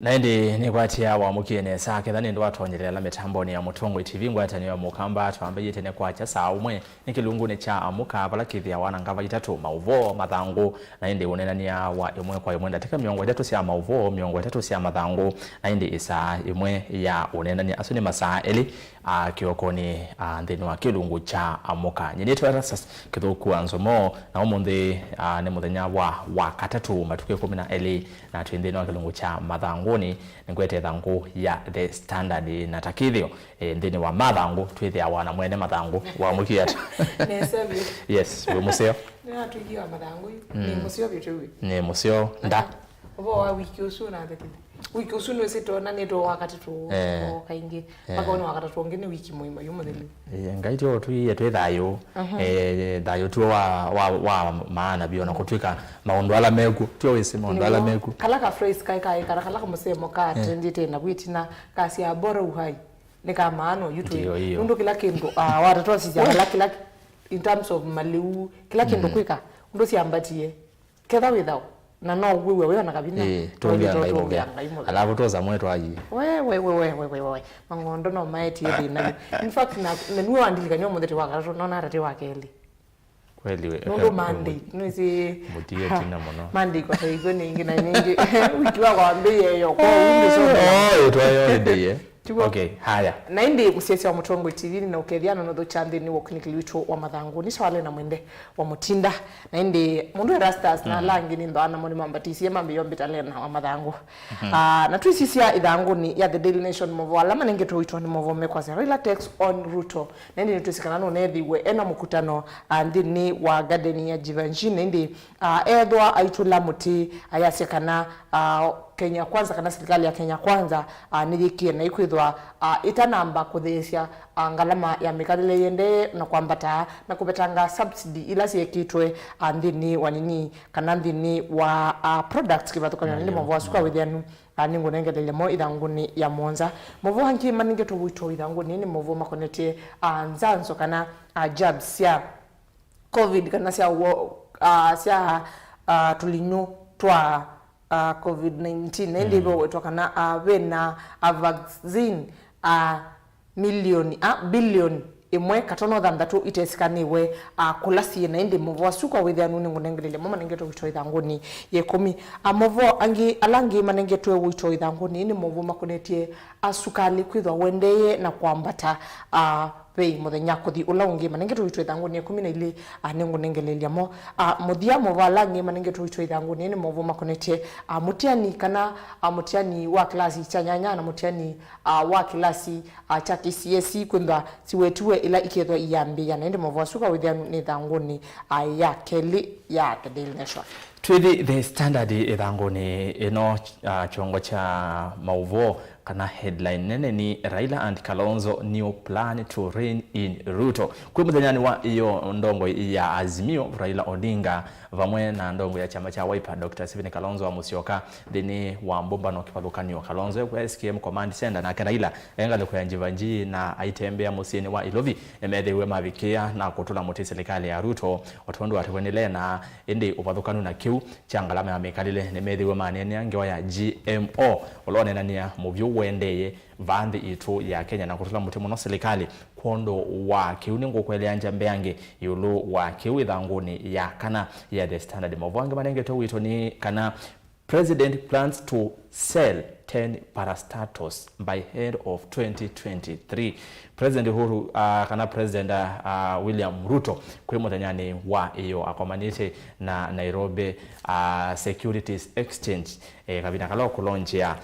Naindi ni kwati ya wa mukiene sake thani ndo watonyelela mitamboni ya Mutongo TV ngwata niyo mukamba twambe yitene kwacha saa umwe nikilungune cha amuka bala kithia wana ngava itatu Mauvoo Mathangu naindi unenania wa imwe kwa imwe ndateka miongo itatu cia Mauvoo miongo itatu cia Mathangu naindi isa imwe ya unenania asuni masaa eli kiokoni nthini wa kilungu cha amuka nyinito ERASTUS kithuku NZOMO na umuthi ni muthenya wa katatu matuke 12 na twinthini wa kilungu cha Mathanguni ngwete thangu ya the standard na takithio nthini wa Mathangu twithia wana mwene Mathangu wa mukiatu Nesebi yes we museo na tuigiwa Mathangu ni museo bitu ni museo nda obo wa wiki usu na thati wiki usu no sito na neto wakati tu kaingi makoni wakati tu ngine wiki muima yumutheli ngaitio tuiye twithayo thayo tu wa maana biona kutwika maundu ala meku tu wese maundu ala meku kala ka phrase kai kala ka musemo ka trendite na kwitina kasi ya bora uhai nika maano yutu ndo kila kindu watatoa sisi kila in terms of maliu kila kindu kwika ndo siambatie ketha withao na no wewe na kabina tuongea alafu toza mwetu ayi we mangondo no maiti yedi na in fact na nuo andilika nyo mutheti wakati no na rate wakeli kweli we ndo Monday no si mutie tina mono Monday kwa hiyo nyingi na nyingi wiki wako ambie yo kwa undi so twayo day okay haya na indi kusiesi wa Mutongo TV na ukethiana no thuchandi ni wokunikili witu wa Mathangu ni swale na mwende wa Mutinda na indi mundu ERASTUS na langi ni ndo ana moni mambatisie mambe yombita LENAH wa Mathangu na tuisisia ithangu ni ya the Daily Nation Mauvoo Ala Me Mathanguni ni Mauvoo mekwa se relax on Ruto na indi tuisikana no nethiwe ena mukutano ndini wa garden ya Jivanji na indi edwa aitula muti ayasekana Kenya Kwanza kana serikali ya Kenya Kwanza nigikie na ikwithwa itanamba kuthesya ngalama ya mikadile yende na kwambata na kubetanga subsidy ila siekitwe ndini wanini kana ndini wa products kibatukana ndi Mauvoo asuka withianu ningo nengelele mo ithanguni ya Monza Mauvoo hanki maninge to wito ithanguni ni Mauvoo makonetie nzanzo kana jabs ya covid kana sia tulinyo twa COVID-19 ndibo wetokana wena vaccine milioni billion imwe katono thanthatu itesikaniwe kulasie na indi Mauvoo asuka withianu ningo nengelele mama ningeto wito ithanguni ye 10 Mauvoo angi alangi manengetwe wito ithanguni ni Mauvoo makonetie asukali kwithwa wendeye na kwambata bei muthenya kuthi ulaungi manengeto wito ithanguni 12 ningo nengelelia mo muthia Mauvoo alangi manengeto wito ithanguni ni Mauvoo makonetie mutiani kana mutiani wa klasi cha nyanya na mutiani wa klasi cha KCSE kwenda siwetue ila ikethwa iyambia na ndi Mauvoo asuka withianu ni thanguni ya keli ya the Daily Nation twithi the standard ithanguni ino chongo cha Mauvoo kana headline nene ni Raila and Kalonzo new plan to reign in Ruto kwa muthanyani wa iyo ndongo ya Azimio Raila Odinga vamwe na ndongo ya chama cha Wiper Dr. Stephen Kalonzo wa Musyoka thini wa mbumbano kipathukanio Kalonzo kwa SKM command center na Raila engale kwa Jivanji na aitembea musieni wa Ilovi emethewe mavikia na kutula muti serikali ya Ruto watondu watwenele na indi upathukanu na kiu changalama ya mikalile nemethewe manene angewa ya GMO ulonenania muvyu wendeye vanthi itu ya Kenya na kutula muti muno serikali kondo wa kiu ningo kwelea njambe yange yulu wa kiu ithanguni ya kana ya the standard Mauvoo ange manengeto wito ni kana president plans to sell 10 parastatos by end of 2023 President Uhuru kana President William Ruto kwa muthanyani wa iyo akomanite na Nairobi Securities Exchange kabina kala kulonjia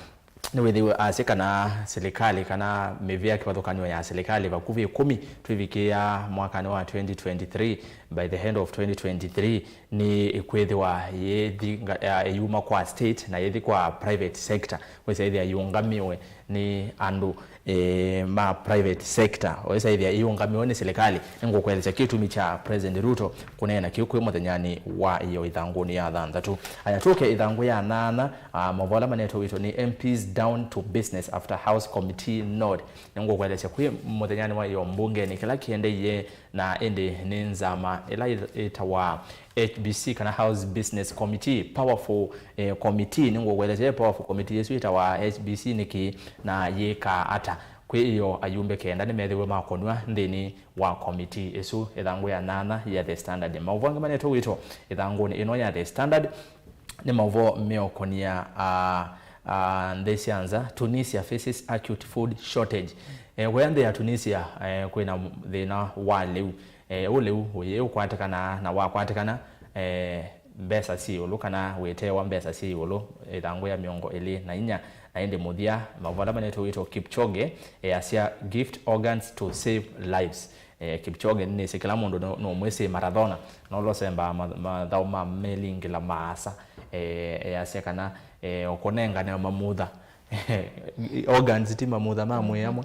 ni withiwe asikana serikali kana mevia kipathukanio ya serikali vakuvi 10 twivikia mwaka wa 2023 by the end of 2023 ni ikwithiwa yethi yuma kwa state na yethi kwa private sector wesa yethi yungamiwe ni andu ma private sector wesa yethi yungamiwe ni serikali ngo kweleza kitumi cha President Ruto kunena kiukwe muthanyani wa iyo ithanguni ya thanthatu ayatuke ithangu ya nana Mauvoo Ala Me Mathanguni wito ni MPs down to business after House Committee nod ngo kwelesha kwi muthenyani wa yo mbunge ni kila kiende ye na ende nenzama ela itawa HBC kana House Business Committee powerful committee ngo kwelesha powerful committee yesu itawa HBC niki na yeka ata kwe iyo ayumbe kenda nimethiwe makonwa ndini wa committee esu ithangu ya nana ya The Standard Mauvoo ngimane to wito ithangu ni ino ya The Standard ni Mauvoo meokonia ndesianza Tunisia faces acute food shortage when they are Tunisia kwina thina wa leu uleu uye ukwatikana na wa kwatikana mbesa si ulu kana wetewa mbesa si ulu ithangu ya miongo ili na inya aende muthia Mauvoo Ala Me Mathanguni Kipchoge asia gift organs to save lives Kipchoge ni sikila mundu no mwese marathona no losemba mathauma melingila maasa asia kana okonenga na mamutha organs ti mamutha mamwe yamwe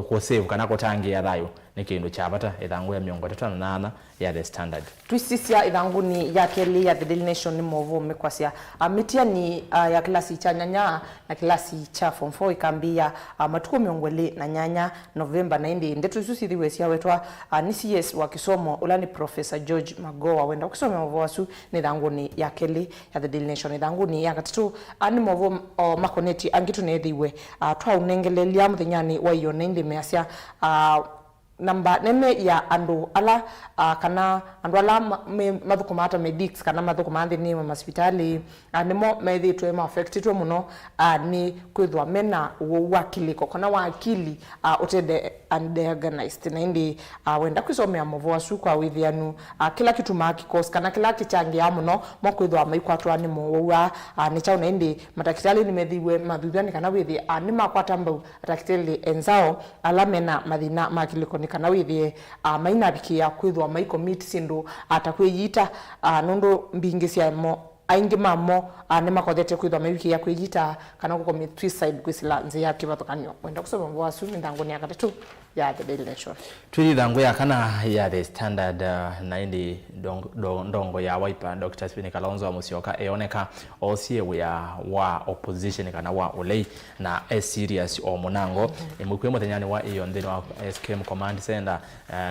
ko save kana ko tangia thayo ni kindu cha bata ithangu ya miongo 38 ya The Standard twisisia ithangu ni ya keli ya The Daily Nation ni Mauvoo mekwasia mitia ni ya klasi cha nyanya na klasi cha form 4 ikambia matuko miongwele na nyanya November na indi ndetu susithiwe cia wetwa ni CS wa kisomo ulani Professor George Magowa wenda kusoma Mauvoo asu ni ithangu ni ya keli ya The Daily Nation ithangu ni ya gatatu ani Mauvoo makoneti angitu nethiwe twa unengelelia muthenyani wa iyo nindi measia namba nene ya andu ala kana andu ala mathukumata medics kana mathukumande ni hospitali nimo methitwe ma affected muno ni kwithwa mena wakiliko kana wakili utede undiagnosed na indi wenda kwisomea Mauvoo asu kwa withianu kila kitu makikos kana kila kichangia muno mo kwithwa maikwatwa ni Mauvoo ni chauna indi matakitali ni methiwe mathuthani kana withi ni makwata mbau matakitali enzao ala mena mathina makiliko kana withie maina bikia kwithwa mai commit sindu atakwiyita nondo mbingi cia mo aingi mamo ne makothete kwithwa mai ya kwiyita kana ko commit suicide kwisila nzi ya kibathukanio wenda kusoma Mauvoo asu ndangu ni akatatu ya The Daily Nation tuli thangu ya kana ya The Standard na indi ndongo ya Wiper Dr. Spini Kalonzo wa Musyoka eoneka osie wa opposition kana wa ulei na serious o munango mukwemo tenyani wa iyo ndino wa SKM command center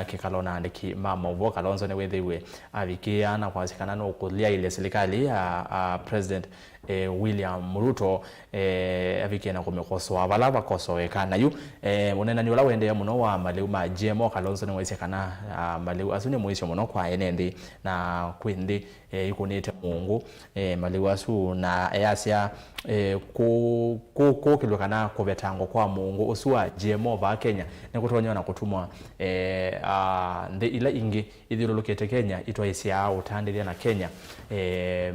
kikalona ndiki Mauvoo Kalonzo ne wethiwe avikia na kwasikana no kulia ile serikali ya President William Ruto avikia na kumekosoa balaba kosoeka nayu munena ni wala wende muno wa maleu ma GMO Kalonzo ne wesekana maleu asune muisho muno kwa enendi na kwindi ikunite Mungu maleu asu na yasia ko kilokana ko betango kwa Mungu usua GMO ba Kenya ne kutonya na kutumwa nde ila ingi ithirulukete Kenya itwaisia utandiria na Kenya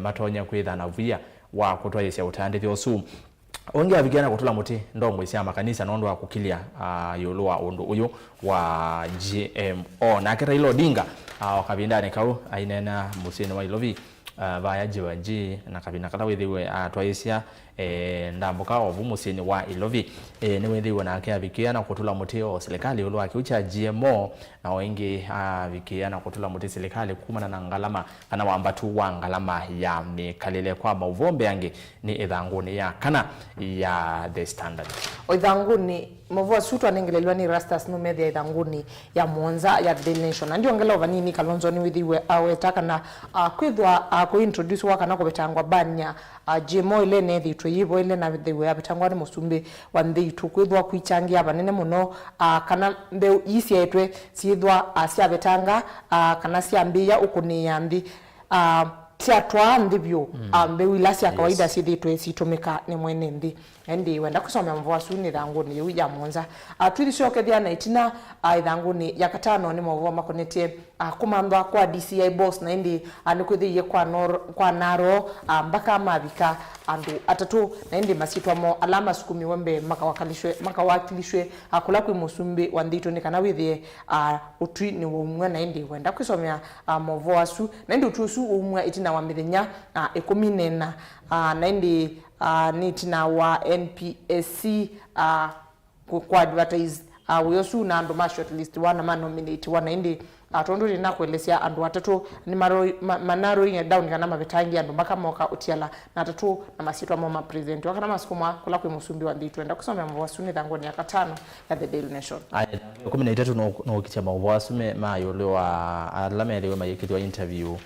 matonya kwitha na via wa kutwaisia utandiria osu onge abigana kutula muti ndongo isia makanisa nondo akukilia yolwa ondo uyo wa GMO na kera ilo dinga wakabindane kau ainena musini wa ilovi vaya jiwaji na kabina kala withiwe twaisia ndambuka ovu musini wa ilovi ni withiwe na abikia na kutula muti o serikali yolwa akiucha GMO na wengi abikia na kutula muti serikali kumana na ngalama kana wambatu wa ngalama ya mikalile kwa Mauvoo yange ni ithanguni ya kana ya The Standard oithanguni Mauvoo asu twanengelelwa ni ERASTUS no media ithanguni ya Mwanza ya The Daily Nation ndio ngelova nini Kalonzo ni withiwe awetaka na kwithwa ko introduce wa kana ko betangwa banya GMO ile ne thitwe yibo ile na thiwe abetangwa ni musumbi wa ndhitu kwithwa kwichangia banene muno kana mbeu isi yetwe sithwa asia betanga kana siambia ukunia ndi tia twa ndibyo mbeu ilasi ya kawaida sithitwe situmika ni mwene ndi endi wenda kusoma Mauvoo asu ni thanguni yu ya Mwanza twithicokethia na itina ithanguni ya katano ni Mauvoo makonetie kumandwa kwa DCI boss na indi anikwithiye kwa naro mpaka mabika andu atatu na indi masitwamo alama sukumi wembe makawakilishwe kula kwi musumbi wa ndito ni kana withie utwi ni umwe na indi wenda kusomea Mauvoo asu na indi utusu umwe itina wa mithenya 14 na indi nitina wa NPSC kwa advertise we also na ndo shortlist wana nominate wana indi atondo rina kwelesia andu atatu ni manaro inge down kana mabetangi andu mpaka moka utiala na atatu na masitwa mama president wakana masukuma kula kwa musumbi wa nditu enda kusoma Mauvoo Asuni thangoni ya katano ya The Daily Nation 13 no kicha Mauvoo Asuni mayolewa alamelewe mayekitwa interview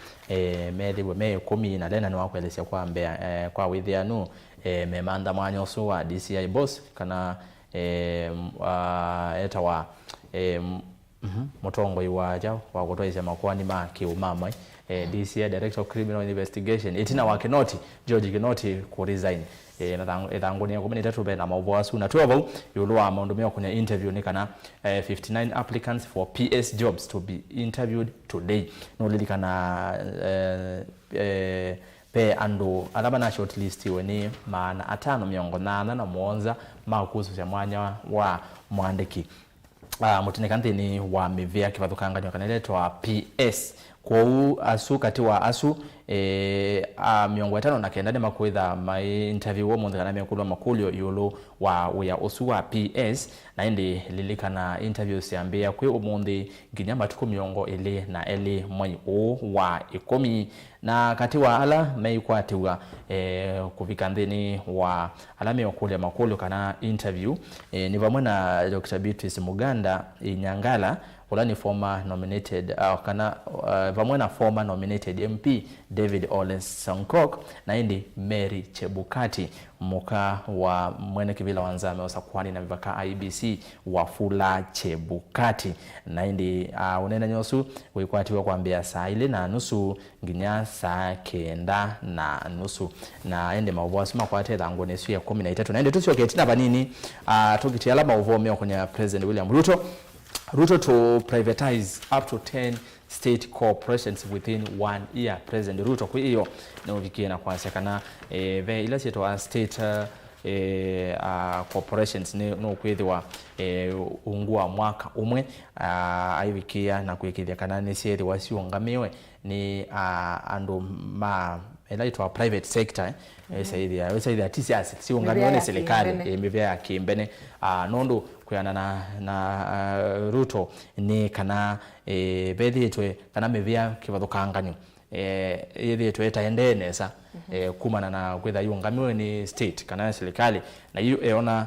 melewe me 10 na lena ni wakwelesia kwa mbea kwa withianu memanda mwanyoso wa DCI boss kana etawa mutongo iwaja wa kutoisha makwani ma kiumama DCI Director of Criminal Investigation itina wa Kinoti George Kinoti ku resign thangoni ya 13 be na Mauvoo Asuni tuwa yulwa maundomeo kwenye interview ni kana 59 applicants for PS jobs to be interviewed today no lilikana pe ando alaba na shortlist weni maana 5 na mwonza makusu ya mwanya wa mwandiki mutinekante ni wa mivea kivathukanganywa kanaletwa PS kwa asu kati wa asu 59 makwitha ma interview wo mundu kana mekulwa makulyo yulu wa uya osu wa PS na indi lilikana interviews yambia kwe umundi nginya matuku 20 mwai wa 10 na kati wa ala meikwatiwa kuvikanthini wa alame okulya makulyo kana interview ni vamwe na Dr. Beatrice Muganda Inyangala ulani former nominated kana vamwe na former nominated MP David Ole Sankok na indi Mary Chebukati muka wa mwene kivila wanzame osakwani na vivaka IBC Wafula Chebukati na indi unena nyosu wikwatiwa kuambia saa 4:30 nginya saa 9:30 na ende Mauvoo Asuni makwate thangoni esu ya 13 na ende tusyoketina banini tukitiala Mauvoo meo kwenye President William Ruto to privatize up to 10 state corporations within 1 year. President Ruto kwa hiyo na uvikiena kwa sekana ve ila sito state corporations no kwithiwa ungua mwaka umwe aivikia na kwikithia kana ni sithi wasiungamiwe ni andu ma elaitwa private sector saidi atisiasi siungamiwe ni serikali mivea ya kimbene nondo kuyana na Ruto ni kana bethitwe kana mivea kivathukanganyo yethitwe etaendenesa kumana na kwitha yungamiwe ni state kana serikali na hiyo ona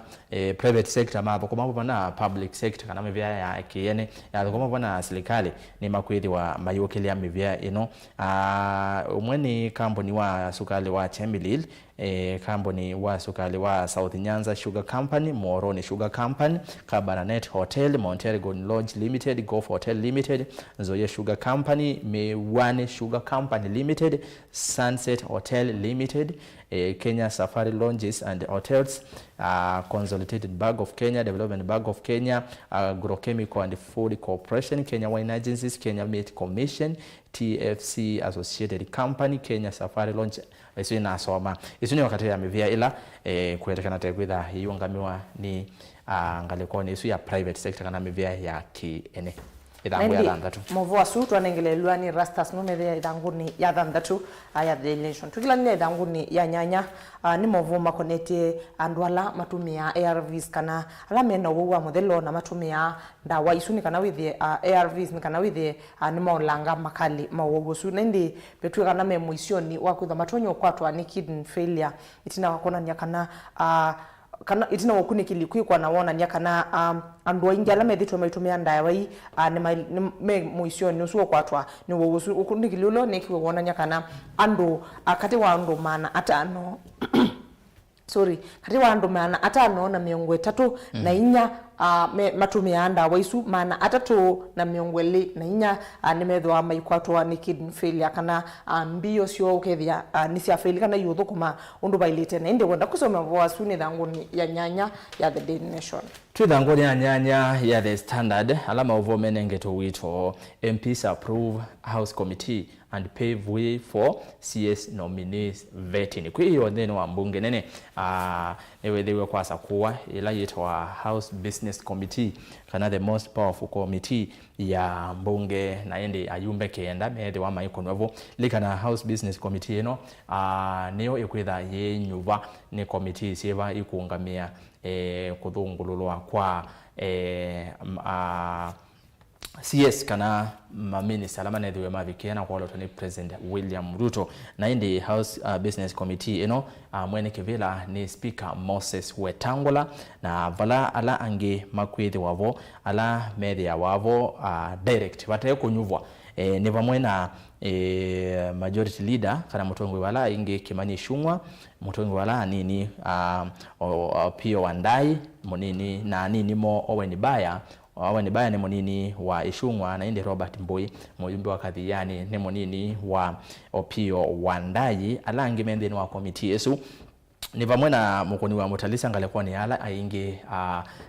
private sector mapo kwa na public sector kana mivea ya kiene ya kwa na serikali ni makwithi wa mayokelia mivea ino umweni company wa sukali wa Chemilil company wa sukali wa South Nyanza Sugar Company, Moroni Sugar Company, Kabananet Hotel, Montero Golden Lodge Limited, Golf Hotel Limited, Nzoia Sugar Company, Mewane Sugar Company Limited, Sunset Hotel Limited, Kenya Safari Lounges and Hotels, Consolidated Bank of Kenya, Development Bank of Kenya, Agrochemical and Food Corporation, Kenya Wine Agencies, Kenya Meat Commission, TFC Associated Company, Kenya Safari Lounge. Isu ina soma isu ni wakati ya mivia ila kuetekana tekwitha hiungamiwa ni ngalikoni isu ya private sector kana mivia ya kiene ithangu ya thandatu Mauvoo Asuni twanengelelwa ni ERASTUS no methia ithanguni ya thandatu ya The Nation tukilania ithanguni ya nyanya ni Mauvoo makonete andwala matumia ARVs kana ala mena wa modelo na matumia ndawa isu ni kana withie ARVs ni kana withie ni maulanga makali Mauvoo Asuni ndi betu kana memuisioni wa kwitha matonyo kwatwa ni kidney failure itina wakona nya kana kana itina wokunikili kwikwa na wona nya kana andu aingi ala methitwe maitumia ndawa i me muisioni usuo kwatwa ni Mauvoo Asuni ukunikili ulo nekiwe wona nya kana andu akati wa andu mana atano sorry kati wa andu mana atano na 3 na inya matumia ndawa isu mana 3 na 2 nimethwa maikwatwa ni kidney failure kana mbio sio ukethia ni cia failure kana yuthukuma undu bailite na indi wenda kusoma Mauvoo Asuni thanguni ya nyanya ya The Daily Nation thanguni ya nyanya ya The Standard ala Mauvoo menengeto wito MPs approve House Committee and pave way for CS nominees vetting. Kwa hiyo neno wa mbunge nene ewethiwe kwasa kuwa ila yitwa House Business Committee kana the most powerful committee ya mbunge na ende ayumbe kenda methi wa maikonwevo likana House Business Committee ino niyo ikwitha ye nyuva ni committee sieva ikungamia kuthungululwa kwa CS kana maminista alama na dhiwe mavikiana kwa lotoni President William Ruto na indi House Business Committee mwene kivila ni Speaker Moses Wetangula na vala ala ange makwithi wavo ala media wavo direct wataye kunyuvwa ni vamwe na majority leader kana Mutongo wala inge Kimani Ichung'wah Mutongo wala nini Opiyo Wandayi monini na nini mo Owen Baya Owen Baya ni monini wa Ichung'wah na indi Robert Mbui mujumbe wa kadhiyani ni monini wa Opiyo Wandayi ala ange mendeni wa committee esu ni vamwe na mukoni wa mutalisa ngalekuwa ni ala aingi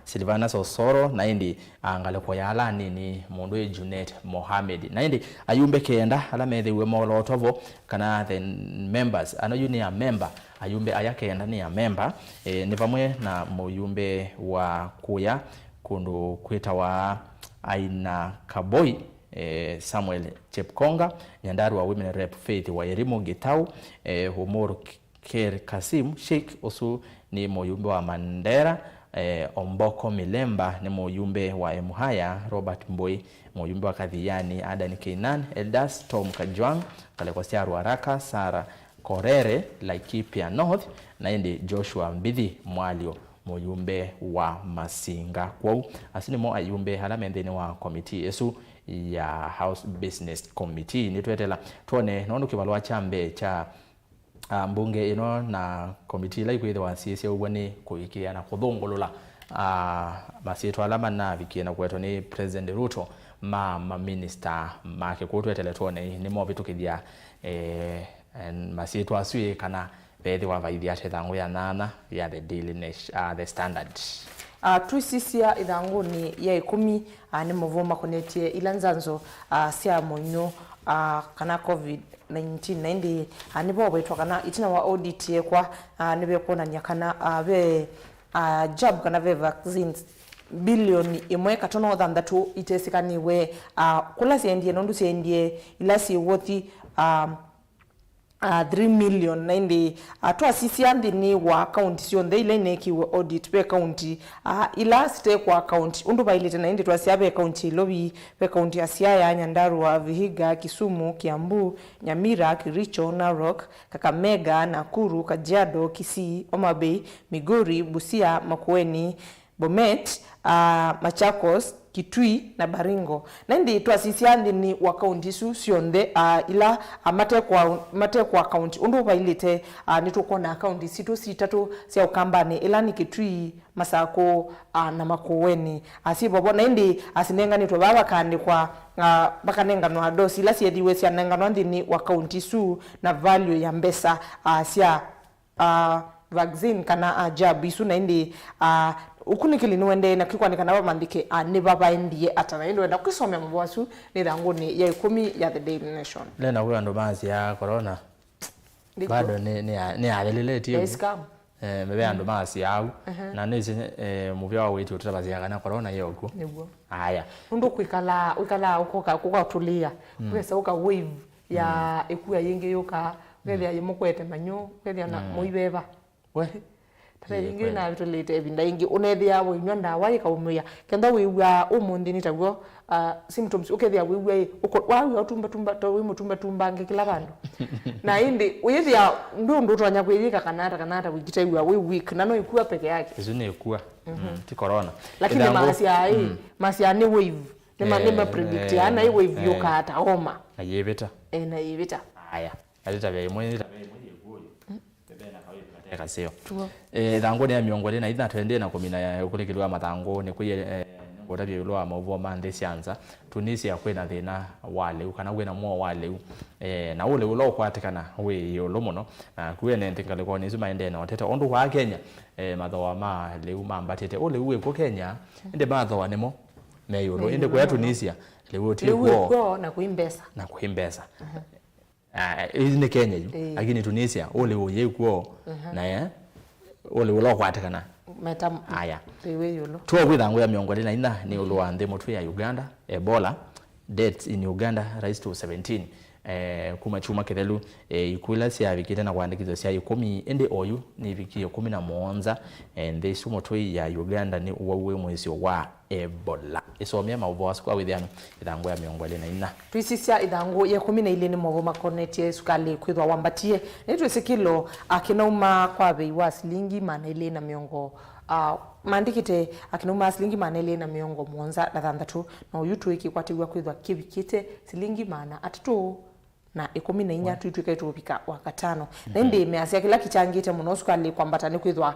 Silvana Sosoro na indi ngalekuwa ya ala nini mundu Junet Mohamed na indi ayumbe kenda ala methe we molotovo kana the members anoyu ni a member ayumbe ayakenda ni a member ni vamwe na muyumbe wa kuya kundu kwita wa Aina Kaboi Samuel Chepkonga nyandaru wa Women Rep Faith wa Irimo Gitau Humuru Ker Kasim Sheikh osu ni muyumbe wa Mandera Omboko Milemba ni muyumbe wa Emuhaya Robert Mbui muyumbe wa kadhiyani Adan Keinan Eldas Tom Kajwang Kalekosiaru Haraka Sara Korere Laikipia North na indi Joshua Mbidhi Mwalio muyumbe wa Masinga kwau asini mo ayumbe hala mendeni wa committee esu ya House Business Committee ni twetela tuone nondo kibalwa chambe cha mbunge na committee la ikwithe wa CSA ubone kuikia na kuthongolola masieto alama na vikiena kweto ni President Ruto ma minister make kutwetele tuone ni mo bitukithia masieto asui kana bethi wa vaidhi ate thangu ya nana ya the Daily Nation the Standard tuisisia ithangu ni ya 10 ni Mauvoo makonetie ilanzanzo sia monyo kana COVID-19 na indi nibo wetwa kana itina wa audit yekwa nibe kuonania kana be job kana be vaccines bilioni 1.3 itesikaniwe kula siendie nondu siendie ila si wothi 3 million na indi atwa sisi andi ni wa account sio ndhe ile neki we audit be account ila stay kwa account undu bailite na indi twa siabe account lobi be account ya Siaya Nyandarua Vihiga Kisumu Kiambu Nyamira Kericho Narok Kakamega Nakuru Kajiado Kisii Homabay Migori Busia Makueni Bomet Machakos Kitui na Baringo na ndi twa sisi andi ni wa account isu sionde ila mate kwa account undu bailite nituko na account situ sitatu sia ukambani ila ni Kitui Masako na Makueni asibo na ndi asinenga nitwa baba kandi kwa bakanenga no adosi ila sia diwe sia nenga no ndi ni wa account isu na value ya mbesa sia vaccine kana jab isu na ndi ukunikili niwende na kikwa nikana bamandike ne baba ndiye atana ndo enda kusomya mabwasu ni rangoni ya 10 ya the Daily Nation lena huyo ndo mazi ya corona bado ni alelele tiyo yes kam mebe ando mazi yao na nezi muvya wa wetu tutabaziya kana corona yoko nibwo haya ndo kwikala uko tulia kwesa uka wave ya ekuya yenge yoka kwethia yemukwete manyo kwethia na muibeba we ingi na vitulite ebinda ingi unethia wo nyonda wa ikaumya kenda wiwa umundi ni tagwo symptoms ukethia wiwa uko wa tumba tumba ngekila bandu na indi uyithia ndu twanya kwithika kanata wigitaiwa we week na no ikua peke yake izune ikua ti corona lakini masia ni wave ni predict ana i wave yoka ata homa na yebeta na yebeta haya alita vya imwe kaseo thangu ni miongoni na itha twende na kumina ya kulikilwa mathangu ni kuye ngotabye ulwa Mauvoo mande sianza Tunisia kwena thina wale kana gwena mo wale na ule ulo kwatikana we yolo muno kuye ne ntingaleko ni zuma ende na oteta ondu wa Kenya mathoa ma leu mambatete ule uwe ko Kenya ende mathoa nimo me yolo ende kwa Tunisia leu tiko na kuimbesa hizi ni Kenya lakini Tunisia ole uye kwa na ole ulo kwatikana metam aya wewe yolo tuwa kwithangu ya miongoni na ina ni ulo wa nthi mutu ya Uganda Ebola deaths in Uganda rise to 17 kuma chuma kethelu ikula sia vikite na kuandikizo sia 10 ende oyu ni vikio 17 ende sumo toi ya Uganda ni uwawe mwezi wa Ebola isomia Mauvoo asukwa withiano ithango ya miongo ile na ina twisisia ithango ya 12 ni Mauvoo makonetie sukali kwithwa wambatie ni twisikilo akinauma kwa bei wa shilingi manele na miongo mandikite akinuma shilingi manele na miongo mwonza na thandatu na uyutu iki kwatigwa kwithwa kibikite shilingi mana atatu na 14 twitwika itupika wakatano na ndi measia kila kichangite muno sukali kwambatani kwithwa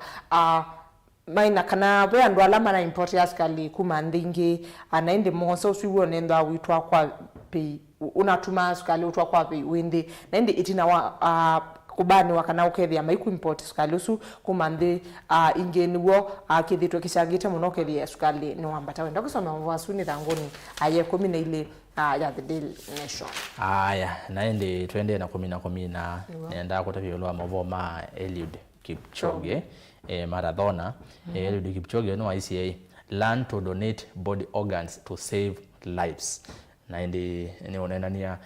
maina kana we andu alama na import ya sukali kuma ndingi anaende monso siwo nendo witwa kwa pe unatuma sukali utwa kwa pe windi na ndi itina wa kubani wakana ukethia maiku import sukali usu kumande ingeniwo kithitwe kishangite muno kethia sukali ni wambata wenda kusoma Mauvoo asuni thangoni aye 12 ya the Daily Nation. Aya naende twende na 10 nenda kutavyo Mauvoo ma Eliud Kipchoge maradona Eliud Kipchoge no ICA learn to donate body organs to save lives naende ni onenania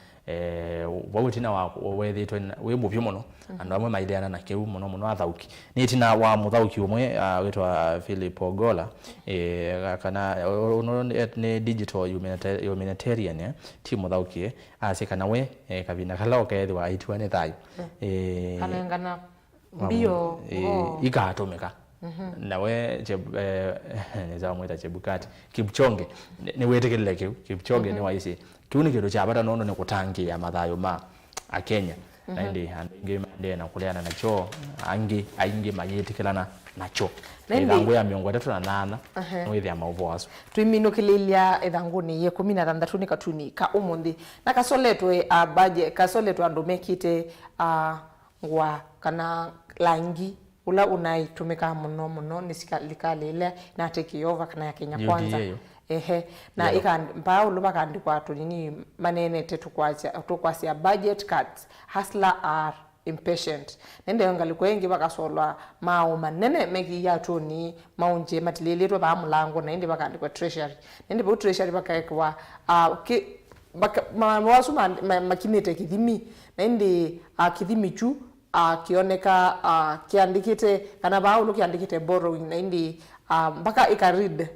wawitina wa wethitwe we muvyo muno andu amwe maideana na kiu muno athauki ni tina wa muthauki umwe witwa Philip Ogola kana ni digital humanitarian ti muthauki asikana we kabina kala kethi wa itwa ni thayu kana ngana bio igatumika nawe neza mwita Chebukati Kipchoge ni wetekelele Kipchoge ni waisi kiuni kido cha bata nono ni kutangia mathayo ma a Kenya na ndi ngi na kuleana na cho aingi mayetikilana nacho ithango ya miongo 38 mwithi ya Mauvoo asu twiminukilia ithanguni ye 16 ni katuni ka umundi na kasoletwe budget kasoletwe andu mekite ngwa kana langi ula unaitumika muno ni sikalikali ile na take over kana ya Kenya kwanza na ikamba uluba kandikwa tunini manene tukwasia budget cuts hustler are impatient nende ngaliko yengi bakasolwa mao manene meki ya tuni maunje matileleto ba mulango na ende bakandikwa treasury nende bo treasury bakaekwa mawasu makinete kithimi na ende kithimi chu kioneka kiandikite kana baulu kiandikite borrowing na indi mpaka ikaread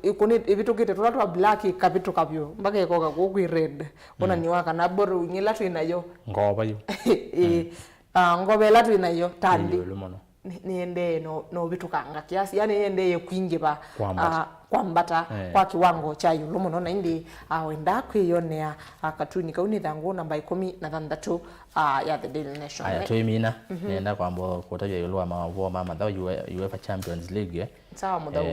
ikuni ibitukite tulatwa black kapito kapyo mpaka ikoka ku red ona niwa kana borrowing latu inayo ngoba yo ngobe latu inayo tandi niende no bitukanga kiasi yani ende ye kwingi ba kwambata kwa kiwango cha yulo muno na indi wenda kwiyonea katuni kauni thangu namba 16 ya the Daily Nation aya toimina nenda kwambo kutaja yulo Mauvoo mama tho UEFA Champions League sawa mudau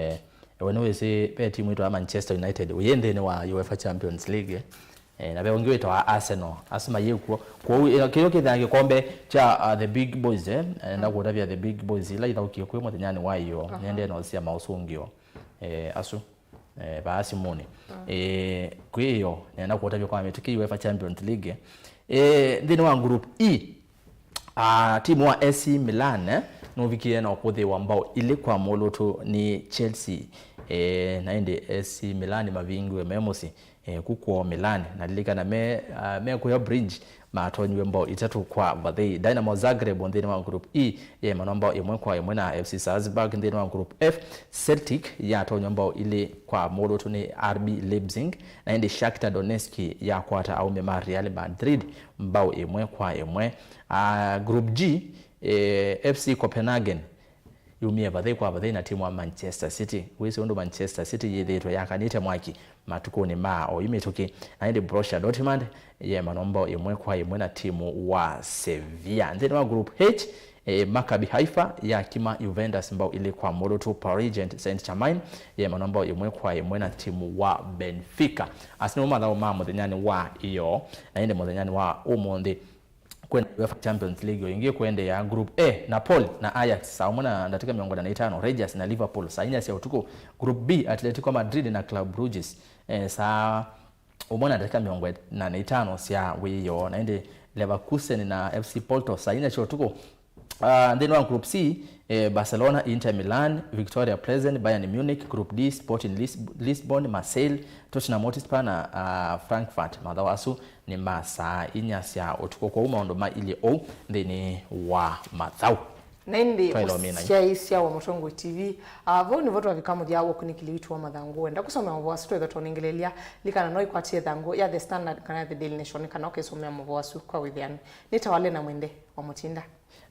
wano se pe timu ito Manchester United uyende ni wa UEFA Champions League na be ongiwe to Arsenal asema yekuo kwa kiyo kithange kombe cha the big boys na kutavya the big boys ila ithaukie kwe muthenyani wayo nende no cia mausungio asu baasi mone kwiyo nenda kutavya kwa metiki UEFA Champions League ndini wa group E timu wa AC Milan no vikie na okothe wambao ile kwa moloto ni Chelsea na ende AC Milan mavingwe memosi kuko Milan na lika na me kuya bridge matonywe mbao itatu kwa bathe Dynamo Zagreb ndini wa group E ye manomba imwe kwa imwe na FC Salzburg ndini wa group F Celtic ya tonywe mbao ile kwa moloto ni RB Leipzig na ende Shakhtar Donetsk ya kwata au mema Real Madrid mbao imwe kwa imwe group G FC Copenhagen yumia bathe kwa bathe na timu wa Manchester City wese ndo Manchester City yethitwe yakanite mwaki matukoni ma o yimituki na ende Borussia Dortmund ye manombo imwe kwa imwe na timu wa Sevilla ndeni wa group H Maccabi Haifa ya kima Juventus mbao ile kwa moloto Paris Saint-Germain ye manombo imwe kwa imwe na timu wa Benfica asino madhao mamo denyani wa iyo na ende modenyani wa umonde kwenda UEFA Champions League ingie kwende ya group A Napoli na Ajax saumona ndatika miongo na 5 Rangers na Liverpool sainya sia utuko group B Atletico Madrid na Club Brugge sa umona ndatika miongo na 5 sia wiyo na ende Leverkusen na FC Porto sainya sia utuko Then one Group C, Barcelona, Inter Milan, Victoria Pleasant, Bayern Munich. Group D, Sporting Lisbon, Marseille, Tottenham Hotspur na Frankfurt. Mathawasu ni masa inyasya otuko kwa maondo ma ili o thini wa mathau. Naindi cia wa Mutongo TV avo ni voto wakikamu diawo kunikiliwitu wa madhangu enda kusomea mwasu tuweza tuoningelelia likana noi kwa tie dhangu ya The Standard kana The Daily Nation kana ukesomea mwasu kwa withiani nitawale na mwende wa Mutinda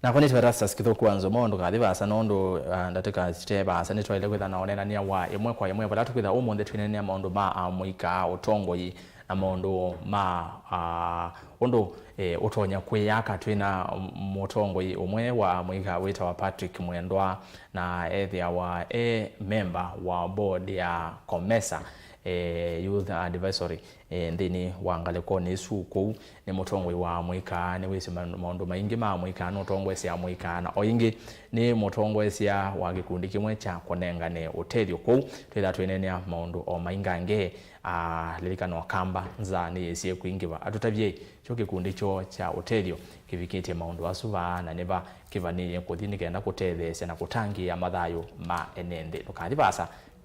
na koni ERASTUS kithoku NZOMO ndo kathiba asa nondo ndateka steba asa nitwaile kwitha naonena nia wa imwe kwa imwe balatu kwitha umunthe twinene maundu ma muika utongo yi na maundu ma ondo utonya kwiyaka twina mutongo yi umwe wa muika wita wa Patrick Mwendwa na ethia wa member wa board ya COMESA Youth Advisory ndini wangaleko ni suku ni mutongo wa muika ni wisi maundu maingi ma muika no tongo cia muika na oingi ni mutongo cia wa gikundi kimwe cha konenga ne uterio kou twitha twinenia maundu o maingange lilikano kamba nza ni cie kuingiva atutavye cyo gikundi cho cha uterio kivikite maundu asuva na neba kivani kuthini kenda kutethesya na kutangia mathayo ma enende tukathibasa